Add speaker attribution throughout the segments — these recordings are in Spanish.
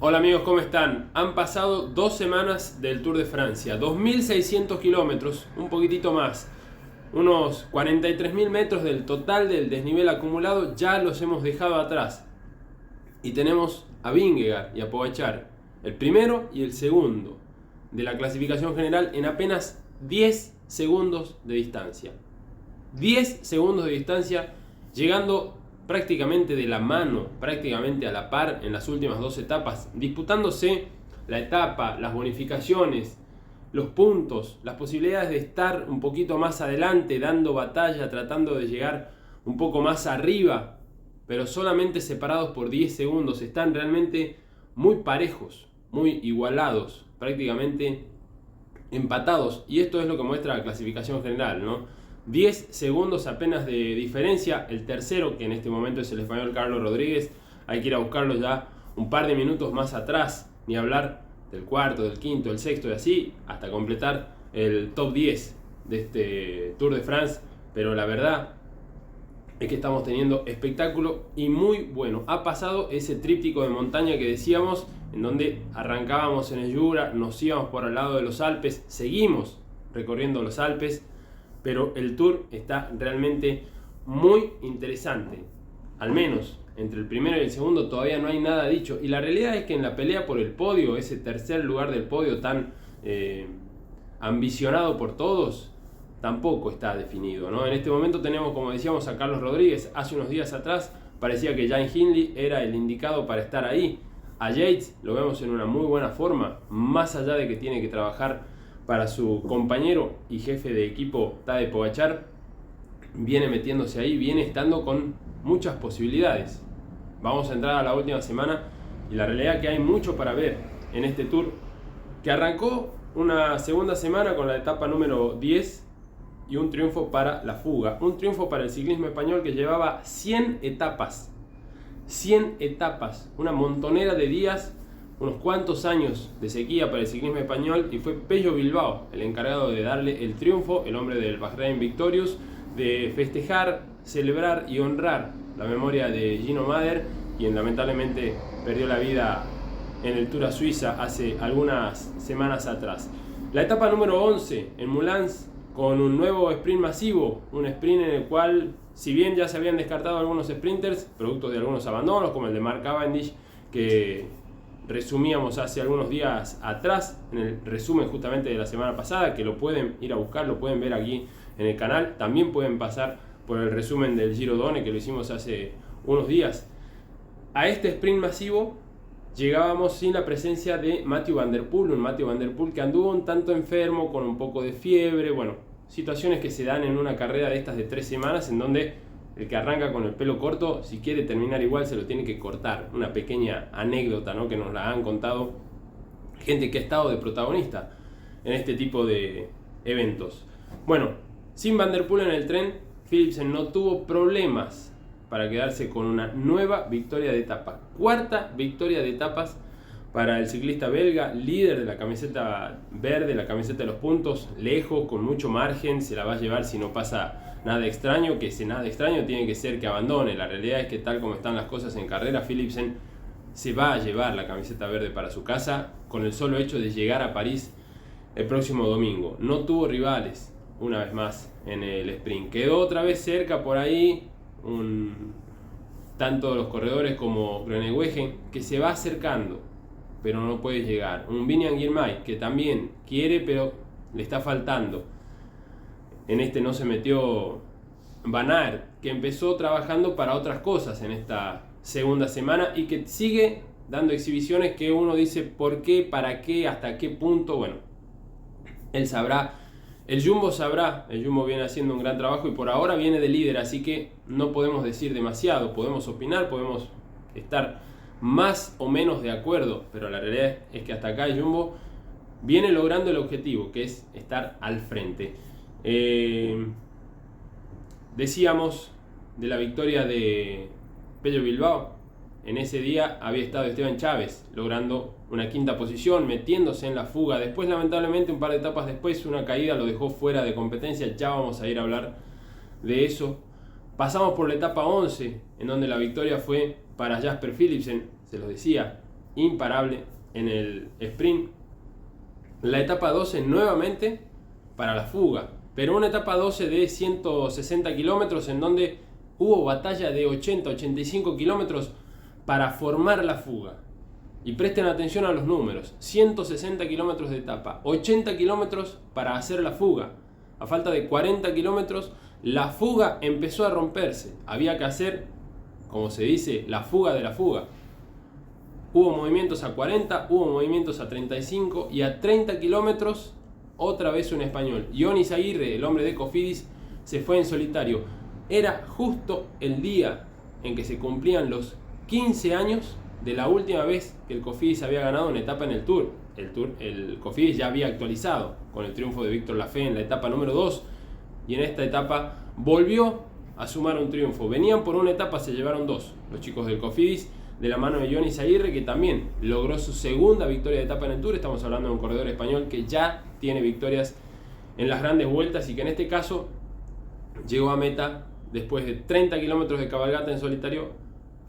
Speaker 1: Hola amigos, ¿cómo están? Han pasado 2 semanas del Tour de Francia, 2.600 kilómetros, un poquitito más, unos 43.000 metros del total del desnivel acumulado ya los hemos dejado atrás. Y tenemos a Vingegaard y a Pogačar, el primero y el segundo de la clasificación general en apenas 10 segundos de distancia. 10 segundos de distancia, llegando prácticamente de la mano, prácticamente a la par en las últimas 2 etapas, disputándose la etapa, las bonificaciones, los puntos, las posibilidades de estar un poquito más adelante, dando batalla, tratando de llegar un poco más arriba, pero solamente separados por 10 segundos. Están realmente muy parejos, muy igualados, prácticamente empatados, y esto es lo que muestra la clasificación general, ¿no? 10 segundos apenas de diferencia. El tercero, que en este momento es el español Carlos Rodríguez, hay que ir a buscarlo ya un par de minutos más atrás, ni hablar del cuarto, del quinto, del sexto y así, hasta completar el top 10 de este Tour de France. Pero la verdad es que estamos teniendo espectáculo y muy bueno. Ha pasado ese tríptico de montaña que decíamos, en donde arrancábamos en el Jura, nos íbamos por al lado de los Alpes, seguimos recorriendo los Alpes, pero el Tour está realmente muy interesante. Al menos entre el primero y el segundo todavía no hay nada dicho, y la realidad es que en la pelea por el podio, ese tercer lugar del podio tan ambicionado por todos, tampoco está definido, ¿no? En este momento tenemos, como decíamos, a Carlos Rodríguez. Hace unos días atrás parecía que Jan Hindley era el indicado para estar ahí. A Yates lo vemos en una muy buena forma, más allá de que tiene que trabajar para su compañero y jefe de equipo Tadej Pogačar. Viene metiéndose ahí, viene estando con muchas posibilidades. Vamos a entrar a la última semana y la realidad es que hay mucho para ver en este Tour, que arrancó una segunda semana con la etapa número 10 y un triunfo para la fuga, un triunfo para el ciclismo español que llevaba 100 etapas, una montonera de días, unos cuantos años de sequía para el ciclismo español, y fue Pello Bilbao el encargado de darle el triunfo, el hombre del Bahrain Victorious, de festejar, celebrar y honrar la memoria de Gino Mäder, quien lamentablemente perdió la vida en el Tour a Suiza hace algunas semanas atrás. La etapa número 11 en Moulins, con un nuevo sprint masivo, un sprint en el cual, si bien ya se habían descartado algunos sprinters, producto de algunos abandonos, como el de Mark Cavendish, que resumíamos hace algunos días atrás, en el resumen justamente de la semana pasada, que lo pueden ir a buscar, lo pueden ver aquí en el canal. También pueden pasar por el resumen del Giro Done, que lo hicimos hace unos días. A este sprint masivo llegábamos sin la presencia de Mathieu van der Poel, un Mathieu van der Poel que anduvo un tanto enfermo, con un poco de fiebre, bueno, situaciones que se dan en una carrera de estas de 3 semanas, en donde el que arranca con el pelo corto, si quiere terminar igual, se lo tiene que cortar. Una pequeña anécdota, ¿no?, que nos la han contado gente que ha estado de protagonista en este tipo de eventos. Bueno, sin Van der Poel en el tren, Philipsen no tuvo problemas para quedarse con una nueva victoria de etapa. 4ª victoria de etapas para el ciclista belga, líder de la camiseta verde, la camiseta de los puntos, lejos, con mucho margen. Se la va a llevar si no pasa nada extraño, que ese nada extraño tiene que ser que abandone. La realidad es que, tal como están las cosas en carrera, Philipsen se va a llevar la camiseta verde para su casa con el solo hecho de llegar a París el próximo domingo. No tuvo rivales, una vez más, en el sprint. Quedó otra vez cerca por ahí tanto los corredores como Groenewegen, que se va acercando, pero no puede llegar. Un Biniam Girmay, que también quiere, pero le está faltando. En este no se metió Van Aert, que empezó trabajando para otras cosas en esta segunda semana y que sigue dando exhibiciones que uno dice ¿por qué? ¿Para qué? ¿Hasta qué punto? Bueno, él sabrá. El Jumbo sabrá. El Jumbo viene haciendo un gran trabajo y por ahora viene de líder, así que no podemos decir demasiado. Podemos opinar, podemos estar más o menos de acuerdo, pero la realidad es que hasta acá el Jumbo viene logrando el objetivo, que es estar al frente. Decíamos de la victoria de Pello Bilbao. En ese día había estado Esteban Chávez logrando una 5ª posición, metiéndose en la fuga. Después, lamentablemente, un par de etapas después, una caída lo dejó fuera de competencia. Ya vamos a ir a hablar de eso. Pasamos por la etapa 11, en donde la victoria fue para Jasper Philipsen, se los decía, imparable en el sprint. La etapa 12 nuevamente para la fuga, pero una etapa 12 de 160 kilómetros en donde hubo batalla de 80-85 kilómetros para formar la fuga. Y presten atención a los números: 160 kilómetros de etapa, 80 kilómetros para hacer la fuga. A falta de 40 kilómetros, la fuga empezó a romperse. Había que hacer, como se dice, la fuga de la fuga. Hubo movimientos a 40, hubo movimientos a 35 y a 30 kilómetros otra vez un español. Ion Izagirre, el hombre de Cofidis, se fue en solitario. Era justo el día en que se cumplían los 15 años de la última vez que el Cofidis había ganado una etapa en el Tour. El Cofidis ya había actualizado con el triunfo de Víctor Lafay en la etapa número 2 y en esta etapa volvió a sumar un triunfo. Venían por una etapa, se llevaron dos los chicos del Cofidis, de la mano de Ion Izagirre, que también logró su segunda victoria de etapa en el Tour. Estamos hablando de un corredor español que ya tiene victorias en las grandes vueltas y que en este caso llegó a meta después de 30 kilómetros de cabalgata en solitario,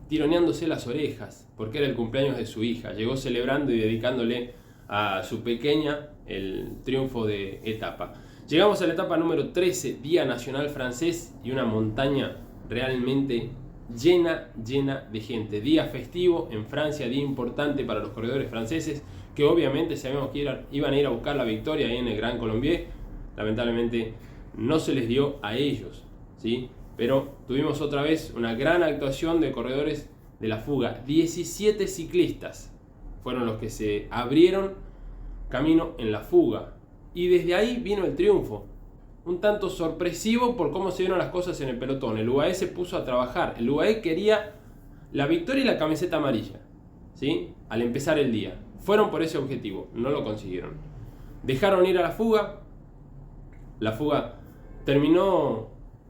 Speaker 1: tironeándose las orejas porque era el cumpleaños de su hija. Llegó celebrando y dedicándole a su pequeña el triunfo de etapa. Llegamos a la etapa número 13, Día Nacional Francés, y una montaña realmente llena de gente. Día festivo en Francia, día importante para los corredores franceses, que obviamente sabemos que iban a ir a buscar la victoria ahí en el Grand Colombier. Lamentablemente no se les dio a ellos, ¿sí? Pero tuvimos otra vez una gran actuación de corredores de la fuga. 17 ciclistas fueron los que se abrieron camino en la fuga. Y desde ahí vino el triunfo. Un tanto sorpresivo por cómo se dieron las cosas en el pelotón. El UAE se puso a trabajar. El UAE quería la victoria y la camiseta amarilla, ¿sí? Al empezar el día. Fueron por ese objetivo. No lo consiguieron. Dejaron ir a la fuga. La fuga terminó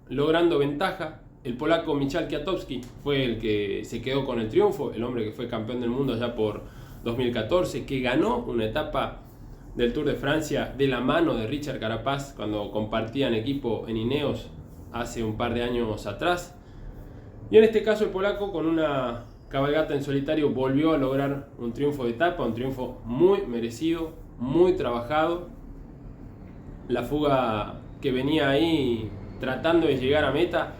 Speaker 1: logrando ventaja. El polaco Michał Kwiatkowski fue el que se quedó con el triunfo. El hombre que fue campeón del mundo ya por 2014. Que ganó una etapa del Tour de Francia de la mano de Richard Carapaz cuando compartían equipo en Ineos hace un par de años atrás. Y en este caso el polaco, con una cabalgata en solitario, volvió a lograr un triunfo de etapa, un triunfo muy merecido, muy trabajado. La fuga que venía ahí tratando de llegar a meta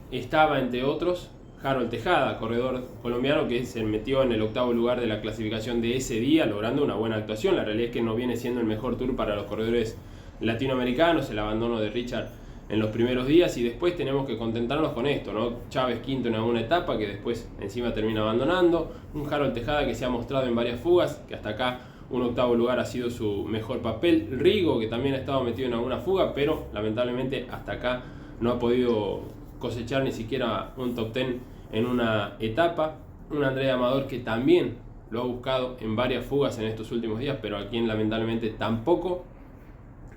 Speaker 1: estaba entre otros Harold Tejada, corredor colombiano que se metió en el 8º lugar de la clasificación de ese día, logrando una buena actuación. La realidad es que no viene siendo el mejor tour para los corredores latinoamericanos, el abandono de Richard en los primeros días, y después tenemos que contentarnos con esto, ¿no? Chávez quinto en alguna etapa que después encima termina abandonando, un Harold Tejada que se ha mostrado en varias fugas, que hasta acá un 8º lugar ha sido su mejor papel. Rigo, que también ha estado metido en alguna fuga, pero lamentablemente hasta acá no ha podido cosechar ni siquiera un top 10 en una etapa. Un Andrea Amador que también lo ha buscado en varias fugas en estos últimos días, pero a quien lamentablemente tampoco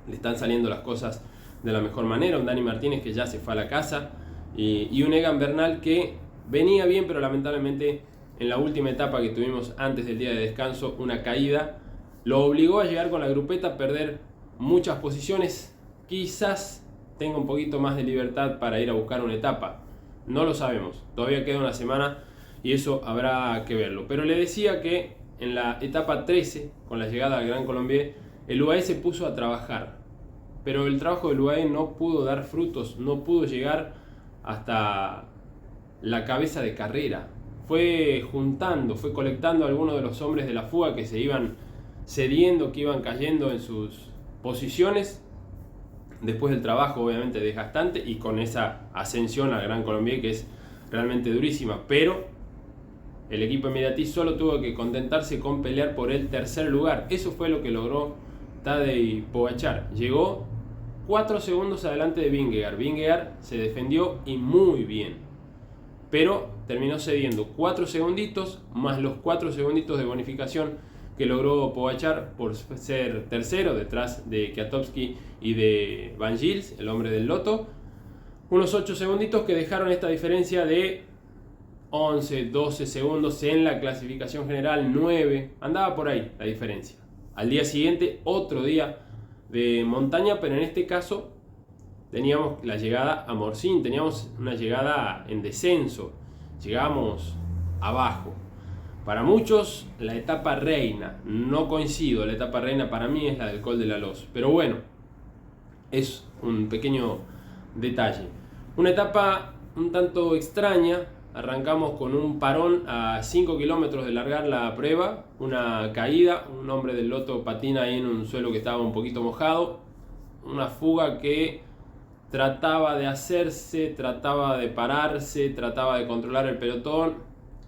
Speaker 1: le están saliendo las cosas de la mejor manera. Un Dani Martínez que ya se fue a la casa, y un Egan Bernal que venía bien, pero lamentablemente en la última etapa que tuvimos antes del día de descanso, una caída lo obligó a llegar con la grupeta, a perder muchas posiciones. Quizás tenga un poquito más de libertad para ir a buscar una etapa, no lo sabemos, todavía queda una semana y eso habrá que verlo. Pero le decía que en la etapa 13, con la llegada al Gran Colombier, el UAE se puso a trabajar, pero el trabajo del UAE no pudo dar frutos, no pudo llegar hasta la cabeza de carrera. Fue juntando, fue colectando a algunos de los hombres de la fuga que se iban cediendo, que iban cayendo en sus posiciones después del trabajo obviamente desgastante y con esa ascensión al Gran Colombier que es realmente durísima. Pero el equipo emiratí solo tuvo que contentarse con pelear por el tercer lugar. Eso fue lo que logró Tadej Pogačar. Llegó 4 segundos adelante de Vingegaard. Vingegaard se defendió y muy bien, pero terminó cediendo 4 segunditos más los 4 segunditos de bonificación que logró Pogačar por ser tercero detrás de Kwiatkowski y de Van Gils, el hombre del Lotto. Unos 8 segunditos que dejaron esta diferencia de 11, 12 segundos en la clasificación general, 9, andaba por ahí la diferencia. Al día siguiente, otro día de montaña, pero en este caso teníamos la llegada a Morsin, teníamos una llegada en descenso, llegamos abajo. Para muchos la etapa reina, no coincido, la etapa reina para mí es la del Col de la Loz, pero bueno, es un pequeño detalle. Una etapa un tanto extraña, arrancamos con un parón a 5 kilómetros de largar la prueba, una caída, un hombre del loto patina ahí en un suelo que estaba un poquito mojado, una fuga que trataba de hacerse, trataba de pararse, trataba de controlar el pelotón,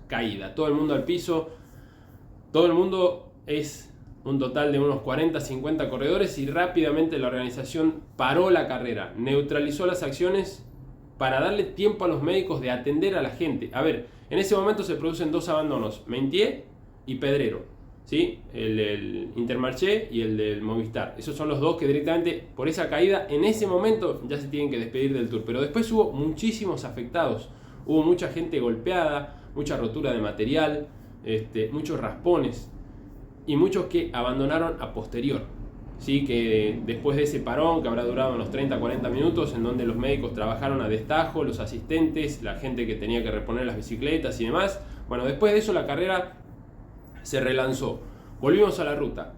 Speaker 1: caída, todo el mundo al piso, todo el mundo es un total de unos 40-50 corredores y rápidamente la organización paró la carrera, neutralizó las acciones para darle tiempo a los médicos de atender a la gente. A ver, en ese momento se producen dos abandonos, Mentier y Pedrero, ¿sí? El del Intermarché y el del Movistar. Esos son los dos que directamente por esa caída en ese momento ya se tienen que despedir del Tour. Pero después hubo muchísimos afectados, hubo mucha gente golpeada, mucha rotura de material, muchos raspones y muchos que abandonaron a posterior. ¿Sí? Que después de ese parón que habrá durado unos 30-40 minutos en donde los médicos trabajaron a destajo, los asistentes, la gente que tenía que reponer las bicicletas y demás, bueno, después de eso la carrera se relanzó, volvimos a la ruta,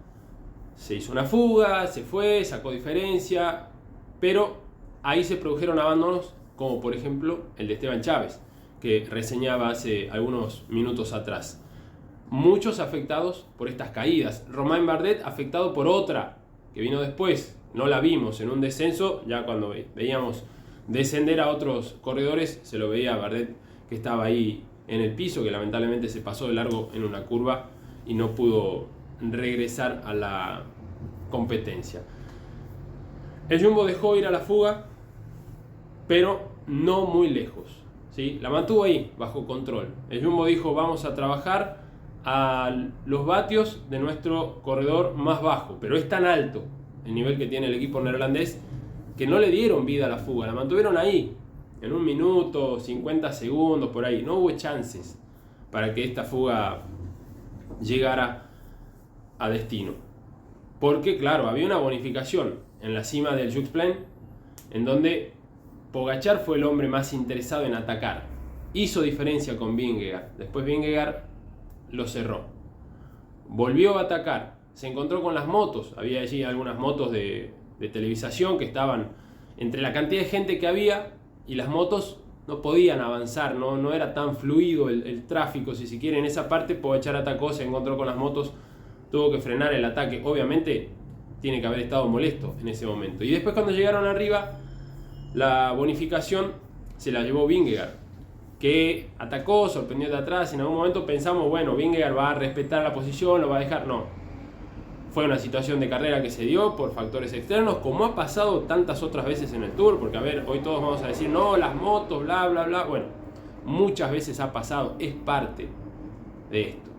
Speaker 1: se hizo una fuga, se fue, sacó diferencia, pero ahí se produjeron abandonos como por ejemplo el de Esteban Chávez, que reseñaba hace algunos minutos atrás. Muchos afectados por estas caídas. Romain Bardet afectado por otra que vino después, no la vimos en un descenso, ya cuando veíamos descender a otros corredores, se lo veía a Bardet que estaba ahí en el piso, que lamentablemente se pasó de largo en una curva y no pudo regresar a la competencia. El Jumbo dejó ir a la fuga, pero no muy lejos, ¿sí? La mantuvo ahí, bajo control. El Jumbo dijo, vamos a trabajar a los vatios de nuestro corredor más bajo, pero es tan alto el nivel que tiene el equipo neerlandés que no le dieron vida a la fuga, la mantuvieron ahí, en 1 minuto, 50 segundos, por ahí. No hubo chances para que esta fuga llegara a destino. Porque, claro, había una bonificación en la cima del Jux Plain, en donde Pogačar fue el hombre más interesado en atacar. Hizo diferencia con Vingegaard. Después Vingegaard lo cerró. Volvió a atacar. Se encontró con las motos. Había allí algunas motos de televisación que estaban entre la cantidad de gente que había y las motos no podían avanzar. No era tan fluido el tráfico, si se quiere. En esa parte Pogačar atacó, se encontró con las motos, tuvo que frenar el ataque. Obviamente tiene que haber estado molesto en ese momento. Y después cuando llegaron arriba, la bonificación se la llevó Vingegaard, que atacó, sorprendió de atrás. En algún momento pensamos, bueno, Vingegaard va a respetar la posición, lo va a dejar. No, fue una situación de carrera que se dio por factores externos, como ha pasado tantas otras veces en el Tour, porque a ver, hoy todos vamos a decir, no, las motos, bla, bla, bla. Bueno, muchas veces ha pasado, es parte de esto,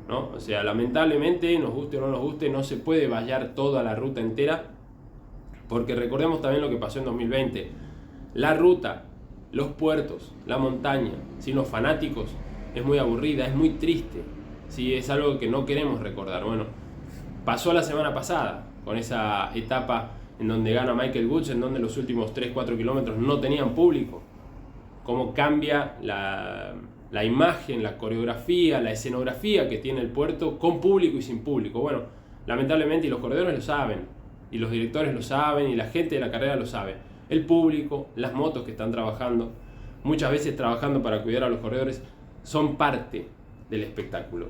Speaker 1: ¿no? O sea, lamentablemente, nos guste o no nos guste, no se puede vallar toda la ruta entera, porque recordemos también lo que pasó en 2020. La ruta, los puertos, la montaña, sin los fanáticos, es muy aburrida, es muy triste, ¿sí? Es algo que no queremos recordar. Bueno, pasó la semana pasada con esa etapa en donde gana Michael Woods, en donde los últimos 3-4 kilómetros no tenían público. Cómo cambia la imagen, la coreografía, la escenografía que tiene el puerto con público y sin público. Bueno, lamentablemente, y los corredores lo saben, y los directores lo saben, y la gente de la carrera lo sabe. El público, las motos que están trabajando, muchas veces trabajando para cuidar a los corredores, son parte del espectáculo.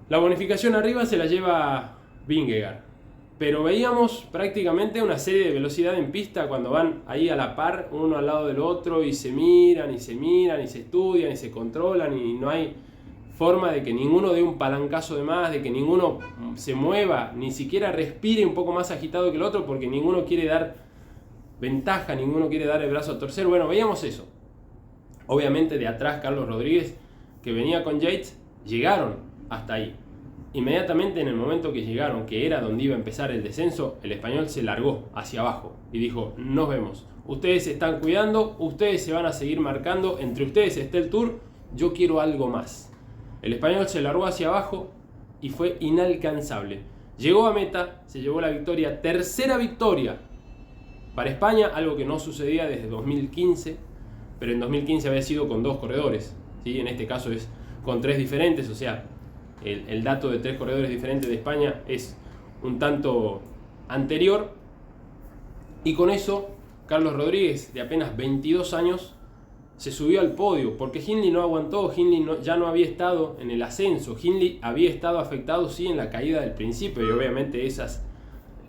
Speaker 1: La bonificación arriba se la lleva Vingegaard, pero veíamos prácticamente una serie de velocidad en pista cuando van ahí a la par, uno al lado del otro, y se miran, y se miran, y se estudian, y se controlan, y no hay forma de que ninguno dé un palancazo de más, de que ninguno se mueva, ni siquiera respire un poco más agitado que el otro, porque ninguno quiere dar ventaja, ninguno quiere dar el brazo a torcer. Bueno, veíamos eso. Obviamente de atrás Carlos Rodríguez, que venía con Yates, llegaron hasta ahí. Inmediatamente en el momento que llegaron, que era donde iba a empezar el descenso, el español se largó hacia abajo y dijo, nos vemos, ustedes se están cuidando, ustedes se van a seguir marcando, entre ustedes está el Tour, yo quiero algo más. El español se largó hacia abajo y fue inalcanzable. Llegó a meta, se llevó la victoria, tercera victoria para España, algo que no sucedía desde 2015, pero en 2015 había sido con 2 corredores, ¿sí? En este caso es con 3 diferentes, o sea, el dato de 3 corredores diferentes de España es un tanto anterior. Y con eso, Carlos Rodríguez, de apenas 22 años, se subió al podio, porque Hindley no aguantó, ya no había estado en el ascenso, Hindley había estado afectado sí en la caída del principio, y obviamente esas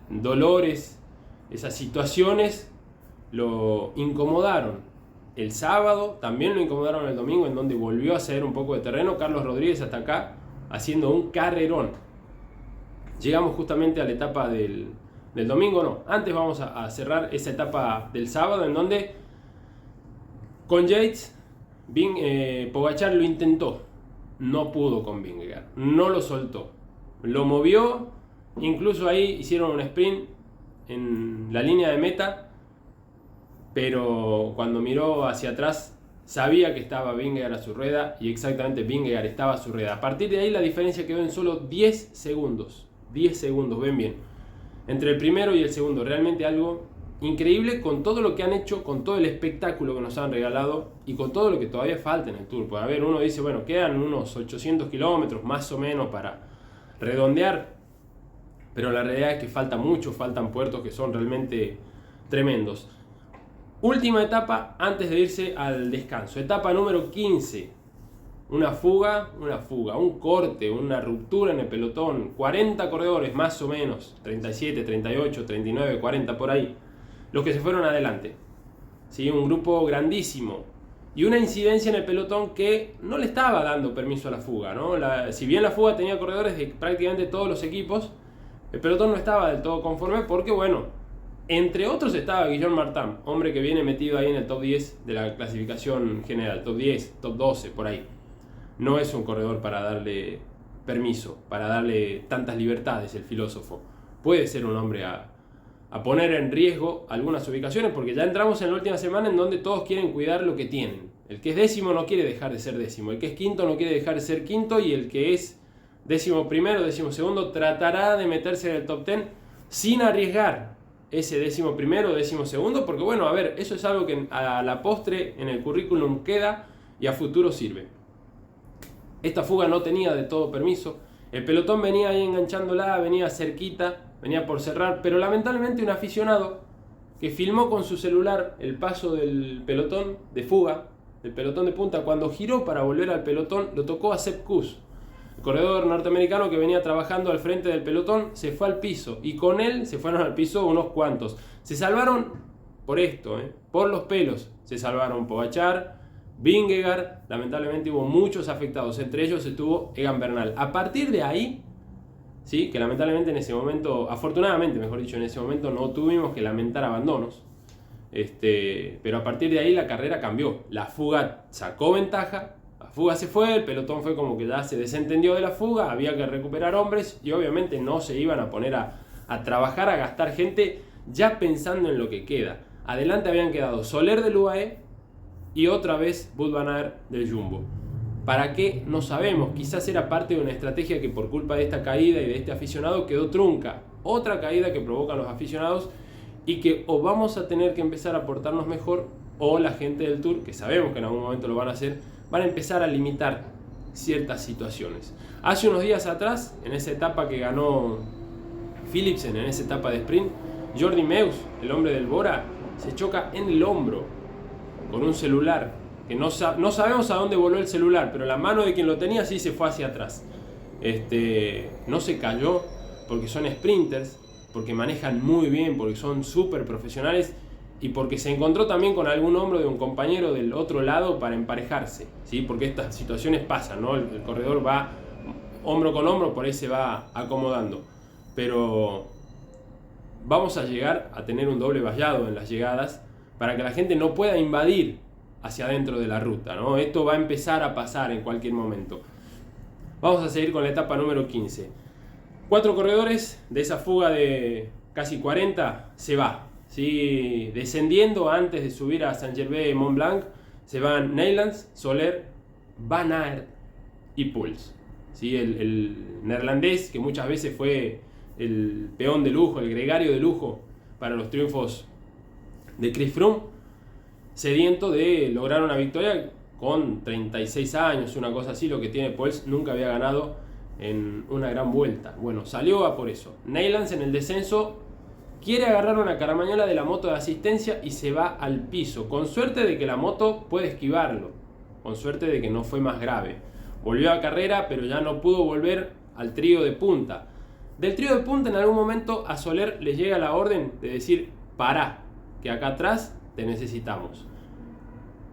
Speaker 1: dolores, esas situaciones lo incomodaron. El sábado, también lo incomodaron el domingo, en donde volvió a ceder un poco de terreno. Carlos Rodríguez hasta acá haciendo un carrerón. Llegamos justamente a la etapa del domingo, no. Antes vamos a cerrar esa etapa del sábado, en donde con Yates, Pogačar lo intentó, no pudo con Vingegaard, no lo soltó, lo movió, incluso ahí hicieron un sprint en la línea de meta, pero cuando miró hacia atrás sabía que estaba Vingegaard a su rueda, y exactamente Vingegaard estaba a su rueda. A partir de ahí la diferencia quedó en solo 10 segundos, 10 segundos, ven bien, entre el primero y el segundo. Realmente algo increíble, con todo lo que han hecho, con todo el espectáculo que nos han regalado y con todo lo que todavía falta en el Tour. Pues a ver, uno dice, bueno, quedan unos 800 kilómetros más o menos para redondear, pero la realidad es que falta mucho, faltan puertos que son realmente tremendos. Última etapa antes de irse al descanso, etapa número 15. Una fuga, un corte, una ruptura en el pelotón. 40 corredores más o menos, 37, 38, 39, 40 por ahí, los que se fueron adelante. ¿Sí? Un grupo grandísimo. Y una incidencia en el pelotón que no le estaba dando permiso a la fuga, ¿no? Si bien la fuga tenía corredores de prácticamente todos los equipos, el pelotón no estaba del todo conforme porque, bueno, entre otros estaba Guillaume Martin, hombre que viene metido ahí en el top 10 de la clasificación general, top 10, top 12, por ahí. No es un corredor para darle permiso, para darle tantas libertades el filósofo. Puede ser un hombre a poner en riesgo algunas ubicaciones, porque ya entramos en la última semana en donde todos quieren cuidar lo que tienen. El que es décimo no quiere dejar de ser décimo, el que es quinto no quiere dejar de ser quinto, y el que es décimo primero, décimo segundo tratará de meterse en el top 10 sin arriesgar ese décimo primero, décimo segundo, porque bueno, a ver, eso es algo que a la postre en el currículum queda y a futuro sirve. Esta fuga no tenía de todo permiso, el pelotón venía ahí enganchándola, venía cerquita, venía por cerrar, pero lamentablemente un aficionado que filmó con su celular el paso del pelotón de fuga, del pelotón de punta, cuando giró para volver al pelotón, lo tocó a Sepp Kuss, el corredor norteamericano que venía trabajando al frente del pelotón. Se fue al piso, y con él se fueron al piso unos cuantos. Se salvaron por esto, por los pelos. Se salvaron Pogačar, Vingegaard, lamentablemente hubo muchos afectados, entre ellos estuvo Egan Bernal. A partir de ahí, ¿sí? Que lamentablemente en ese momento, afortunadamente mejor dicho, en ese momento no tuvimos que lamentar abandonos, pero a partir de ahí la carrera cambió. La fuga sacó ventaja, la fuga se fue, el pelotón fue como que ya se desentendió de la fuga, había que recuperar hombres y obviamente no se iban a poner a trabajar, a gastar gente ya pensando en lo que queda. Adelante habían quedado Soler del UAE y otra vez Wout van Aert del Jumbo. ¿Para qué? No sabemos. Quizás era parte de una estrategia que por culpa de esta caída y de este aficionado quedó trunca. Otra caída que provocan los aficionados y que o vamos a tener que empezar a portarnos mejor, o la gente del Tour, que sabemos que en algún momento lo van a hacer, van a empezar a limitar ciertas situaciones. Hace unos días atrás, en esa etapa que ganó Philipsen, en esa etapa de sprint, Jordi Meeus, el hombre del Bora, se choca en el hombro con un celular, que no sabemos a dónde voló el celular, pero la mano de quien lo tenía sí se fue hacia atrás. No se cayó porque son sprinters, porque manejan muy bien, porque son súper profesionales y porque se encontró también con algún hombro de un compañero del otro lado para emparejarse, ¿sí? Porque estas situaciones pasan, ¿no? El corredor va hombro con hombro, por ahí se va acomodando, pero vamos a llegar a tener un doble vallado en las llegadas para que la gente no pueda invadir hacia adentro de la ruta, ¿no? Esto va a empezar a pasar en cualquier momento. Vamos a seguir con la etapa número 15. 4 corredores de esa fuga de casi 40 se va, ¿sí? Descendiendo antes de subir a Saint-Gervais-Mont Blanc se van Neylands, Soler, Van Aert y Poels, ¿sí? El neerlandés que muchas veces fue el peón de lujo, el gregario de lujo para los triunfos de Chris Froome, sediento de lograr una victoria con 36 años, una cosa así, lo que tiene Poels, nunca había ganado en una gran vuelta. Bueno, salió a por eso. Neylands en el descenso quiere agarrar una caramañola de la moto de asistencia y se va al piso, con suerte de que la moto puede esquivarlo, con suerte de que no fue más grave. Volvió a carrera, pero ya no pudo volver al trío de punta. Del trío de punta en algún momento a Soler le llega la orden de decir: pará, que acá atrás te necesitamos.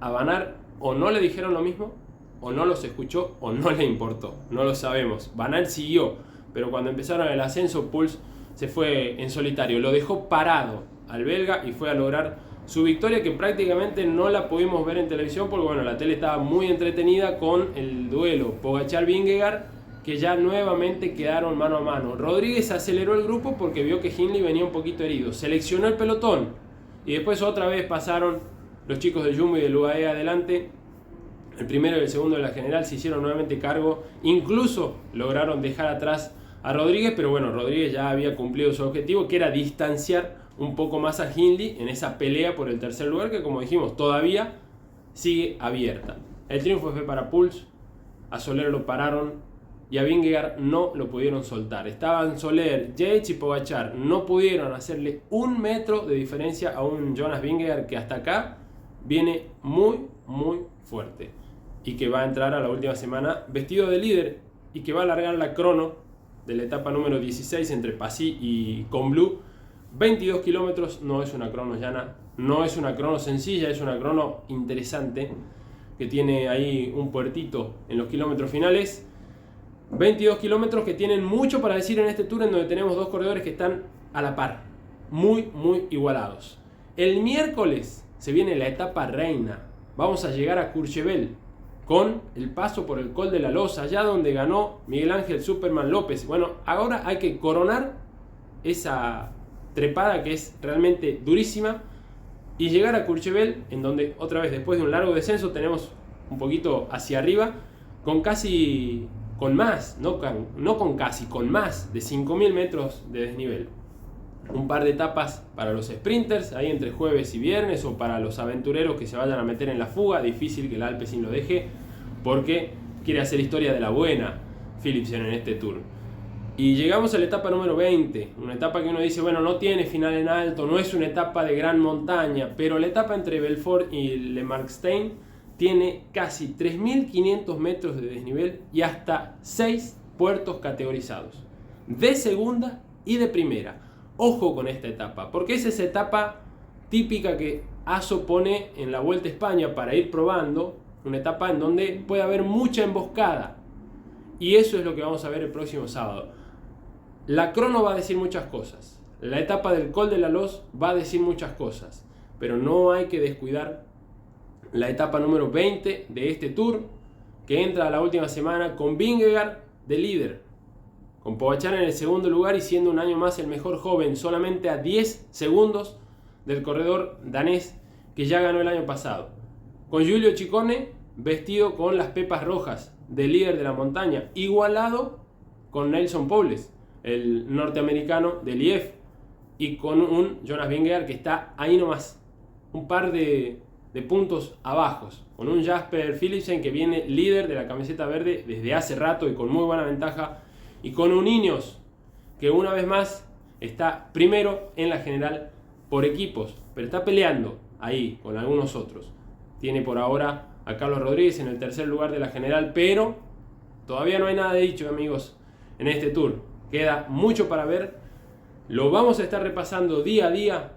Speaker 1: A Van Aert o no le dijeron lo mismo, o no los escuchó, o no le importó, no lo sabemos. Van Aert siguió, pero cuando empezaron el ascenso, Poels se fue en solitario, lo dejó parado al belga y fue a lograr su victoria, que prácticamente no la pudimos ver en televisión porque bueno, la tele estaba muy entretenida con el duelo Pogačar-Vingegaard, que ya nuevamente quedaron mano a mano. Rodríguez aceleró el grupo porque vio que Hindley venía un poquito herido, seleccionó el pelotón y después otra vez pasaron los chicos de Jumbo y del UAE adelante. El primero y el segundo de la general se hicieron nuevamente cargo, incluso lograron dejar atrás a Rodríguez, pero bueno, Rodríguez ya había cumplido su objetivo, que era distanciar un poco más a Hindley en esa pelea por el tercer lugar, que como dijimos, todavía sigue abierta. El triunfo fue para Poels, a Soler lo pararon y a Vingegaard no lo pudieron soltar. Estaban Soler, Yates y Pogačar, no pudieron hacerle un metro de diferencia a un Jonas Vingegaard que hasta acá viene muy fuerte y que va a entrar a la última semana vestido de líder y que va a alargar la crono de la etapa número 16 entre Passy y Combloux. 22 kilómetros, no es una crono llana, no es una crono sencilla, es una crono interesante que tiene ahí un puertito en los kilómetros finales. 22 kilómetros que tienen mucho para decir en este tour, en donde tenemos dos corredores que están a la par, muy igualados. El miércoles se viene la etapa reina, vamos a llegar a Courchevel con el paso por el Col de la Loza, allá donde ganó Miguel Ángel Superman López. Bueno, ahora hay que coronar esa trepada que es realmente durísima y llegar a Courchevel, en donde otra vez después de un largo descenso tenemos un poquito hacia arriba con más de 5.000 metros de desnivel. Un par de etapas para los sprinters ahí entre jueves y viernes, o para los aventureros que se vayan a meter en la fuga. Difícil que el Alpecin lo deje porque quiere hacer historia de la buena Philipsen en este tour. Y llegamos a la etapa número 20, una etapa que uno dice, bueno, no tiene final en alto, no es una etapa de gran montaña, pero la etapa entre Belfort y Le Markstein tiene casi 3.500 metros de desnivel y hasta 6 puertos categorizados, de segunda y de primera. Ojo con esta etapa, porque es esa etapa típica que ASO pone en la Vuelta a España para ir probando, una etapa en donde puede haber mucha emboscada. Y eso es lo que vamos a ver el próximo sábado. La crono va a decir muchas cosas, la etapa del Col de la Loz va a decir muchas cosas, pero no hay que descuidar la etapa número 20 de este tour, que entra a la última semana con Vingegaard de líder, con Pogačar en el segundo lugar y siendo un año más el mejor joven, solamente a 10 segundos del corredor danés que ya ganó el año pasado. Con Giulio Ciccone vestido con las pepas rojas de líder de la montaña, igualado con Nelson Powles, el norteamericano de Liège, y con un Jonas Vingegaard que está ahí nomás, un par de puntos abajo, con un Jasper Philipsen que viene líder de la camiseta verde desde hace rato y con muy buena ventaja, y con un Ineos que una vez más está primero en la general por equipos, pero está peleando ahí con algunos otros. Tiene por ahora a Carlos Rodríguez en el tercer lugar de la general, pero todavía no hay nada dicho, amigos, en este tour. Queda mucho para ver, lo vamos a estar repasando día a día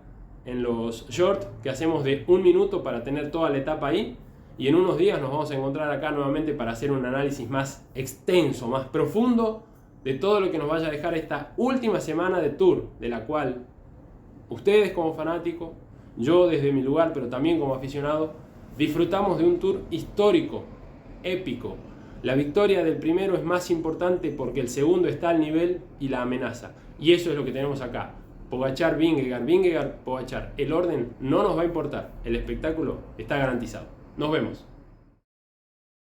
Speaker 1: en los shorts que hacemos de 1 minuto para tener toda la etapa ahí, y en unos días nos vamos a encontrar acá nuevamente para hacer un análisis más extenso, más profundo de todo lo que nos vaya a dejar esta última semana de tour, de la cual ustedes como fanáticos, yo desde mi lugar, pero también como aficionado, disfrutamos de un tour histórico, épico. La victoria del primero es más importante porque el segundo está al nivel y la amenaza. Y eso es lo que tenemos acá. Pogačar, Vingegaard, Vingegaard, Pogačar. El orden no nos va a importar. El espectáculo está garantizado. Nos vemos.